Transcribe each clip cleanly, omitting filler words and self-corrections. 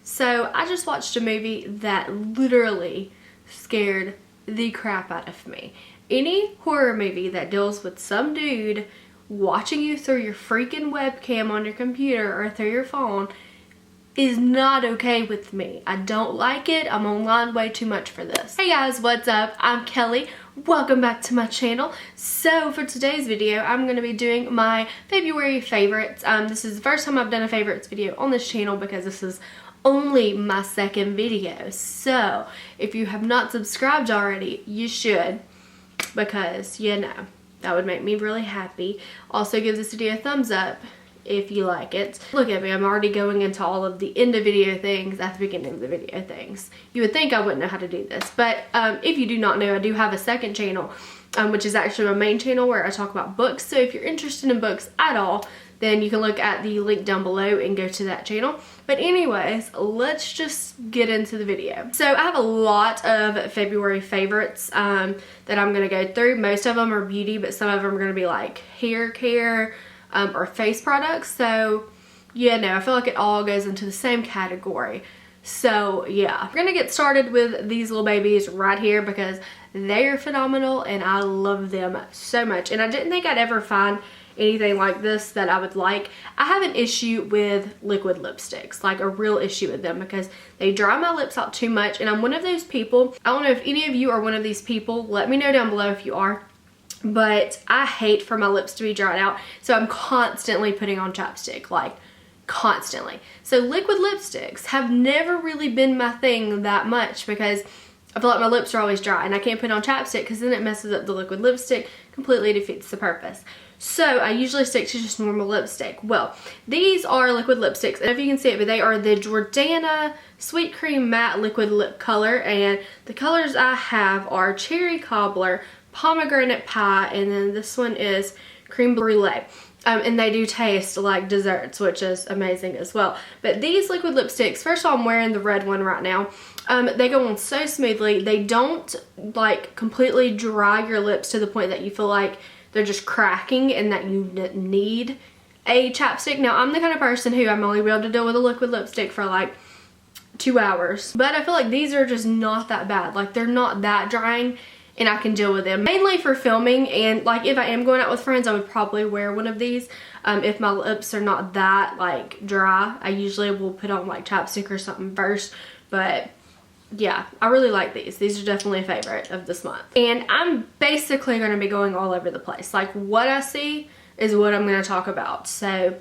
So I just watched a movie that literally scared the crap out of me. Any horror movie that deals with some dude watching you through your freaking webcam on your computer or through your phone is not okay with me. I don't like it. I'm online way too much for this. Hey guys, what's up? I'm Kelly. Welcome back to my channel. So for today's video, I'm going to be doing my February favorites. This is the first time I've done a favorites video on this channel because this is only my second video. So if you have not subscribed already, you should, because you know that would make me really happy. Also give this video a thumbs up if you like it. Look at me, I'm already going into all of the end of video things at the beginning of the video things. You would think I wouldn't know how to do this, but if you do not know, I do have a second channel, which is actually my main channel where I talk about books. So if you're interested in books at all, then you can look at the link down below and go to that channel. But anyways, let's just get into the video. So I have a lot of February favorites that I'm gonna go through. Most of them are beauty, but some of them are gonna be like hair care or face products. So yeah, no, I feel like it all goes into the same category. So yeah, we're gonna get started with these little babies right here because they are phenomenal and I love them so much. And I didn't think I'd ever find anything like this that I would like. I have an issue with liquid lipsticks, like a real issue with them, because they dry my lips out too much, and I'm one of those people. I don't know if any of you are one of these people. Let me know down below if you are. But I hate for my lips to be dried out, so I'm constantly putting on chapstick, like constantly. So liquid lipsticks have never really been my thing that much because I feel like my lips are always dry and I can't put on chapstick because then it messes up the liquid lipstick, completely defeats the purpose. So I usually stick to just normal lipstick. Well, these are liquid lipsticks. I don't know if you can see it, but they are the Jordana Sweet Cream Matte Liquid Lip Color. And the colors I have are Cherry Cobbler, Pomegranate Pie, and then this one is Cream Brulee. And they do taste like desserts, which is amazing as well. But these liquid lipsticks, first of all, I'm wearing the red one right now. They go on so smoothly. They don't like completely dry your lips to the point that you feel like they're just cracking and that you need a chapstick. Now, I'm the kind of person who I'm only able to deal with a liquid lipstick for like 2 hours. But I feel like these are just not that bad. Like, they're not that drying and I can deal with them. Mainly for filming, and like if I am going out with friends, I would probably wear one of these. If my lips are not that like dry, I usually will put on like chapstick or something first. But yeah, I really like these. These are definitely a favorite of this month. And I'm basically going to be going all over the place. Like, what I see is what I'm going to talk about. So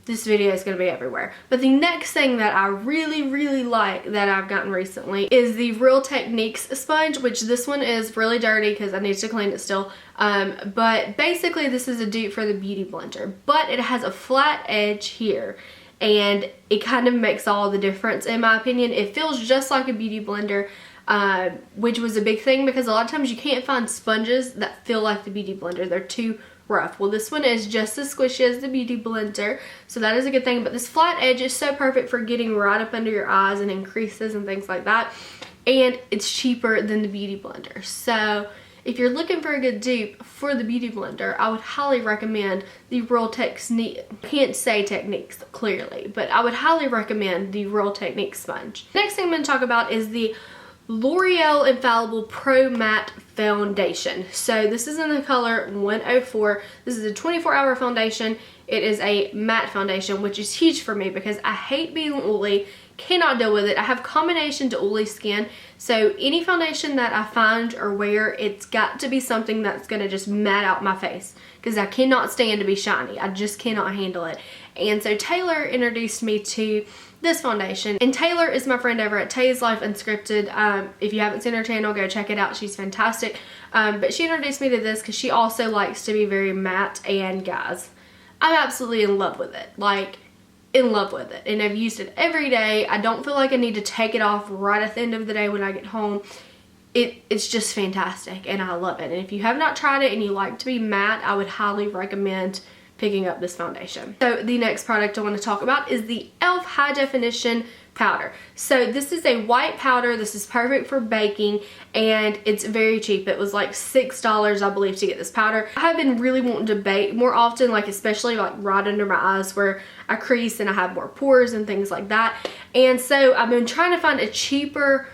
this video is going to be everywhere. But the next thing that I really like that I've gotten recently is the Real Techniques sponge, which this one is really dirty because I need to clean it still. But basically this is a dupe for the Beauty Blender. But it has a flat edge here. And it kind of makes all the difference in my opinion. It feels just like a beauty blender, which was a big thing because a lot of times you can't find sponges that feel like the beauty blender. They're too rough. Well, this one is just as squishy as the beauty blender, so that is a good thing. But this flat edge is so perfect for getting right up under your eyes and in creases and things like that. And it's cheaper than the beauty blender. So if you're looking for a good dupe for the Beauty Blender, I would highly recommend the Real Techniques. Can't say techniques clearly, but I would highly recommend the Real Techniques sponge. Next thing I'm going to talk about is the L'Oreal Infallible Pro Matte Foundation. So this is in the color 104. This is a 24-hour foundation. It is a matte foundation, which is huge for me because I hate being oily. Cannot deal with it. I have combination to oily skin, so any foundation that I find or wear, it's got to be something that's going to just matte out my face because I cannot stand to be shiny. I just cannot handle it. And so Taylor introduced me to this foundation, and Taylor is my friend over at Tay's Life Unscripted. If you haven't seen her channel, go check it out. She's fantastic. But she introduced me to this because she also likes to be very matte, and guys, I'm absolutely in love with it. Like, in love with it, and I've used it every day. I don't feel like I need to take it off right at the end of the day when I get home. It's just fantastic and I love it. And if you have not tried it and you like to be matte, I would highly recommend picking up this foundation. So the next product I want to talk about is the e.l.f. High Definition powder. So this is a white powder. This is perfect for baking, and it's very cheap. It was like $6, I believe, to get this powder. I have been really wanting to bake more often, like especially like right under my eyes where I crease and I have more pores and things like that. And so I've been trying to find a cheaper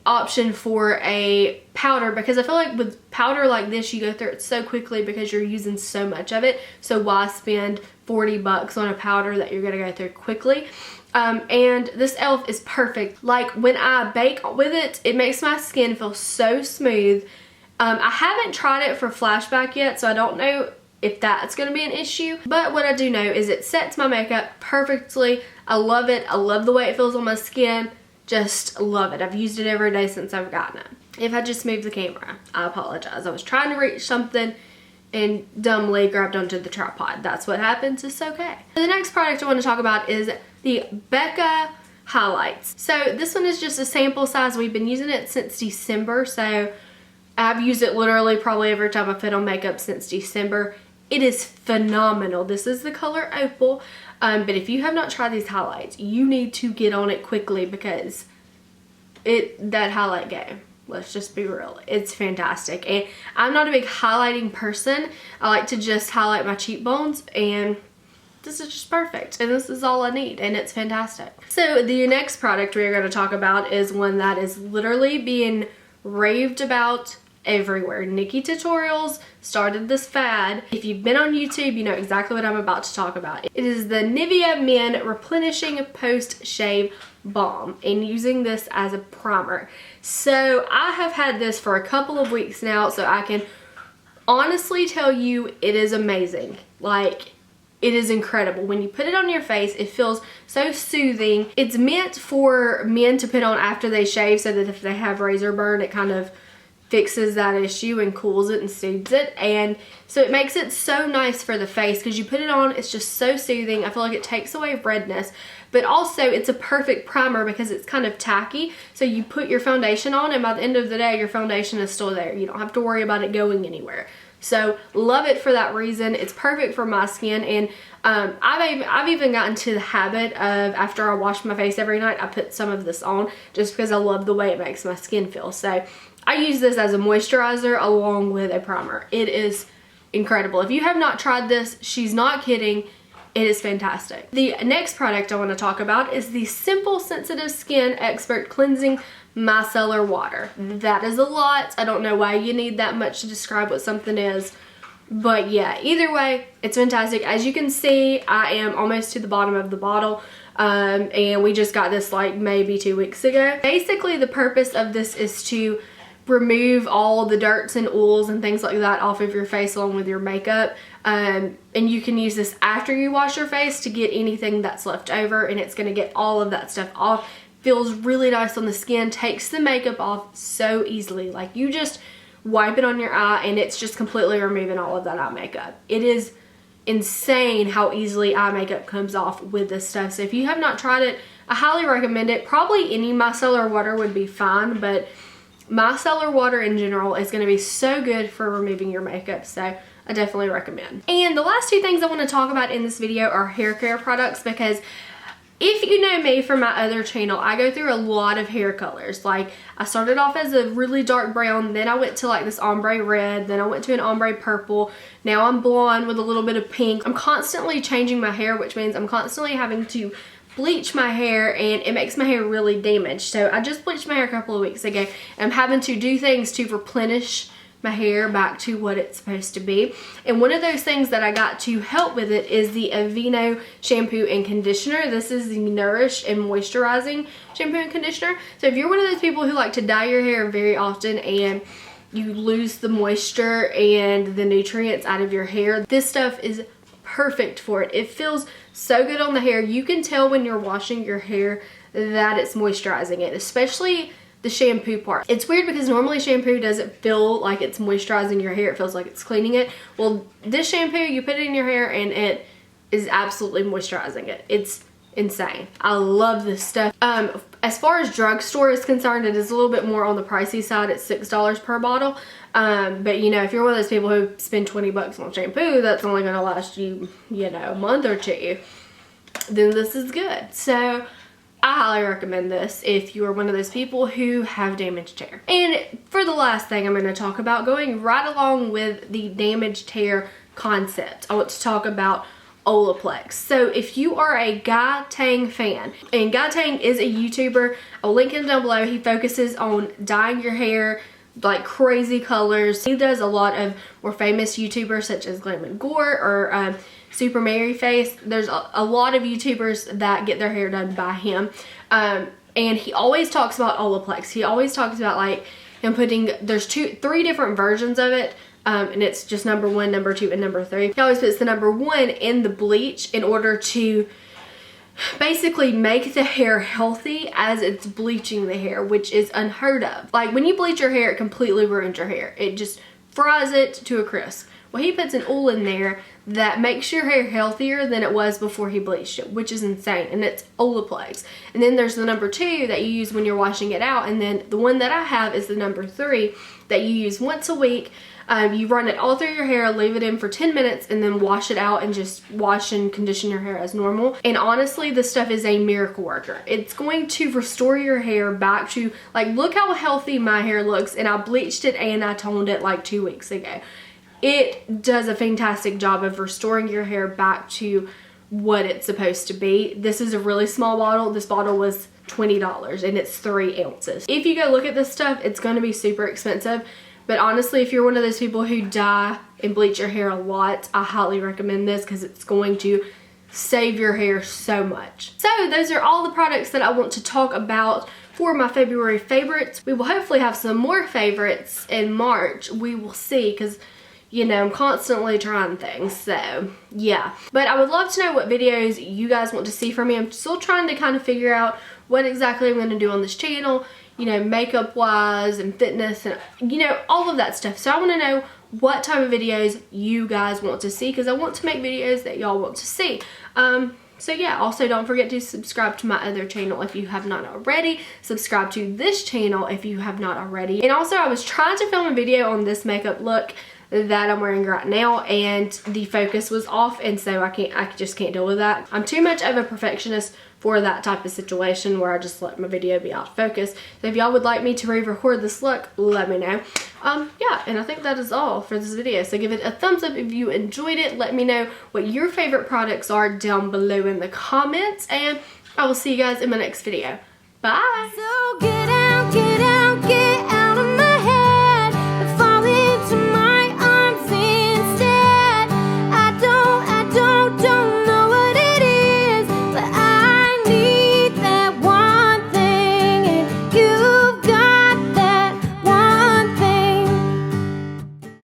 option for a powder, because I feel like with powder like this, you go through it so quickly because you're using so much of it. So why spend 40 bucks on a powder that you're gonna go through quickly? And this e.l.f. is perfect. Like when I bake with it, it makes my skin feel so smooth. I haven't tried it for flashback yet, so I don't know if that's going to be an issue. But what I do know is it sets my makeup perfectly. I love it. I love the way it feels on my skin. Just love it. I've used it every day since I've gotten it. If I just moved the camera, I apologize. I was trying to reach something and dumbly grabbed onto the tripod. That's what happens. It's okay. The next product I want to talk about is the Becca highlights. So this one is just a sample size. We've been using it since December, so I've used it literally probably every time I put on makeup since December. It is phenomenal. This is the color Opal, but if you have not tried these highlights, you need to get on it quickly, because that highlight game, let's just be real, it's fantastic. And I'm not a big highlighting person. I like to just highlight my cheekbones, and this is just perfect, and this is all I need, and it's fantastic. So the next product we're going to talk about is one that is literally being raved about everywhere. Nikki Tutorials started this fad. If you've been on YouTube, you know exactly what I'm about to talk about. It is the Nivea Men Replenishing Post Shave Balm, and using this as a primer. So I have had this for a couple of weeks now, so I can honestly tell you it is amazing. Like, it is incredible. When you put it on your face, it feels so soothing. It's meant for men to put on after they shave, so that if they have razor burn, it kind of fixes that issue and cools it and soothes it. And so it makes it so nice for the face, because you put it on, it's just so soothing. I feel like it takes away redness, but also it's a perfect primer because it's kind of tacky. So you put your foundation on, and by the end of the day, your foundation is still there. You don't have to worry about it going anywhere. So love it for that reason. It's perfect for my skin, and I've even gotten to the habit of, after I wash my face every night, I put some of this on just because I love the way it makes my skin feel. So I use this as a moisturizer along with a primer. It is incredible. If you have not tried this, she's not kidding. It is fantastic. The next product I want to talk about is the Simple Sensitive Skin Expert Cleansing Micellar Water. That is a lot. I don't know why you need that much to describe what something is, but yeah, either way, it's fantastic. As you can see, I am almost to the bottom of the bottle, and we just got this like maybe 2 weeks ago. Basically, the purpose of this is to remove all the dirts and oils and things like that off of your face along with your makeup, and you can use this after you wash your face to get anything that's left over, and it's going to get all of that stuff off. Feels really nice on the skin, takes the makeup off so easily. Like, you just wipe it on your eye and it's just completely removing all of that eye makeup. It is insane how easily eye makeup comes off with this stuff. So if you have not tried it, I highly recommend it. Probably any micellar water would be fine, but micellar water in general is going to be so good for removing your makeup. So I definitely recommend. And the last two things I want to talk about in this video are hair care products, because if you know me from my other channel, I go through a lot of hair colors. Like, I started off as a really dark brown, then I went to like this ombre red, then I went to an ombre purple, now I'm blonde with a little bit of pink. I'm constantly changing my hair, which means I'm constantly having to bleach my hair, and it makes my hair really damaged. So I just bleached my hair a couple of weeks ago, and I'm having to do things to replenish my hair back to what it's supposed to be. And one of those things that I got to help with it is the Aveeno shampoo and conditioner. This is the Nourish and Moisturizing shampoo and conditioner. So if you're one of those people who like to dye your hair very often and you lose the moisture and the nutrients out of your hair, this stuff is perfect for it. It feels so good on the hair. You can tell when you're washing your hair that it's moisturizing it, especially the shampoo part. It's weird because normally shampoo doesn't feel like it's moisturizing your hair. It feels like it's cleaning it. Well, this shampoo, you put it in your hair and it is absolutely moisturizing it. It's insane. I love this stuff. As far as drugstore is concerned, it is a little bit more on the pricey side. It's $6 per bottle. But you know, if you're one of those people who spend 20 bucks on shampoo that's only going to last you, you know, a month or two, then this is good. So I highly recommend this if you are one of those people who have damaged hair. And for the last thing I'm going to talk about, going right along with the damaged hair concept, I want to talk about Olaplex. So if you are a Guy Tang fan, and Guy Tang is a YouTuber, I'll link him down below. He focuses on dyeing your hair like crazy colors. He does a lot of more famous YouTubers such as Glam and Gore or Super Mary Face. There's a lot of YouTubers that get their hair done by him. And he always talks about Olaplex. He always talks about like him putting, there's three different versions of it. And it's just number 1, number 2, and number 3. He always puts the number 1 in the bleach in order to basically make the hair healthy as it's bleaching the hair, which is unheard of. Like when you bleach your hair, it completely ruins your hair. It just fries it to a crisp. Well, he puts an oil in there that makes your hair healthier than it was before he bleached it, which is insane, and it's Olaplex. And then there's the number 2 that you use when you're washing it out, and then the one that I have is the number 3 that you use once a week. You run it all through your hair, leave it in for 10 minutes, and then wash it out and just wash and condition your hair as normal. And honestly, this stuff is a miracle worker. It's going to restore your hair back to, like, look how healthy my hair looks, and I bleached it and I toned it like 2 weeks ago. It does a fantastic job of restoring your hair back to what it's supposed to be. This is a really small bottle. This bottle was $20 and it's 3 ounces. If you go look at this stuff, it's going to be super expensive. But honestly, if you're one of those people who dye and bleach your hair a lot, I highly recommend this because it's going to save your hair so much. So those are all the products that I want to talk about for my February favorites. We will hopefully have some more favorites in March. We will see, because you know, I'm constantly trying things, so yeah. But I would love to know what videos you guys want to see from me. I'm still trying to kind of figure out what exactly I'm going to do on this channel, you know, makeup wise and fitness and, you know, all of that stuff. So I want to know what type of videos you guys want to see, because I want to make videos that y'all want to see. So yeah, also don't forget to subscribe to my other channel if you have not already. Subscribe to this channel if you have not already. And also, I was trying to film a video on this makeup look that I'm wearing right now, and the focus was off, and so I just can't deal with that. I'm too much of a perfectionist for that type of situation where I just let my video be out of focus. So if y'all would like me to re-record this look, let me know. Yeah, and I think that is all for this video. So give it a thumbs up if you enjoyed it. Let me know what your favorite products are down below in the comments, and I will see you guys in my next video. Bye! So